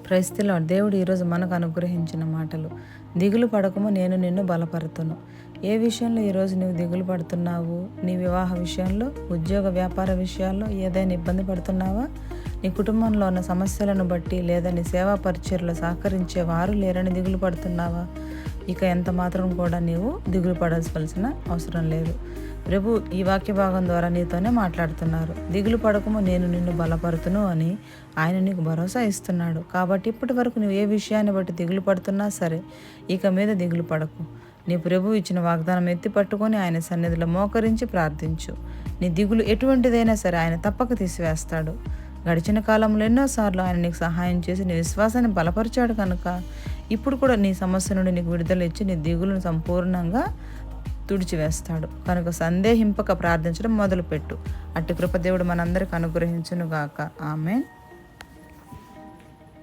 Praise the lord. దేవుడు ఈరోజు మనకు అనుగ్రహించిన మాటలు. దిగులు పడకము, నేను నిన్ను బలపరుతును. ఏ విషయంలో ఈరోజు నువ్వు దిగులు పడుతున్నావు? నీ వివాహ విషయంలో, ఉద్యోగ వ్యాపార విషయాల్లో ఏదైనా ఇబ్బంది పడుతున్నావా? నీ కుటుంబంలో ఉన్న సమస్యలను బట్టి, లేదా నీ సేవా పరిచర్లో సహకరించే వారు లేరని దిగులు పడుతున్నావా? ఇక ఎంత మాత్రం కూడా నీవు దిగులు పడాల్సిన అవసరం లేదు. ప్రభు ఈ వాక్య భాగం ద్వారా నీతోనే మాట్లాడుతున్నారు. దిగులు పడకము, నేను నిన్ను బలపరుతును అని ఆయన నీకు భరోసా ఇస్తున్నాడు. కాబట్టి ఇప్పటి వరకు నువ్వు ఏ విషయాన్ని బట్టి దిగులు పడుతున్నా సరే, ఇక మీద దిగులు పడకు. నీ ప్రభు ఇచ్చిన వాగ్దానం ఎత్తి పట్టుకొని ఆయన సన్నిధిలో మోకరించి ప్రార్థించు. నీ దిగులు ఎటువంటిదైనా సరే ఆయన తప్పక తీసివేస్తాడు. గడిచిన కాలంలో ఎన్నోసార్లు ఆయన నీకు సహాయం చేసి నీ విశ్వాసాన్ని బలపరిచాడు కనుక ఇప్పుడు కూడా నీ సమస్య నుండి నీకు విడుదల ఇచ్చి నీ దిగులను సంపూర్ణంగా తుడిచివేస్తాడు. కనుక సందేహింపక ప్రార్థించడం మొదలుపెట్టు. అట్టి కృపదేవుడు మనందరికి అనుగ్రహించును గాక. ఆమేన్.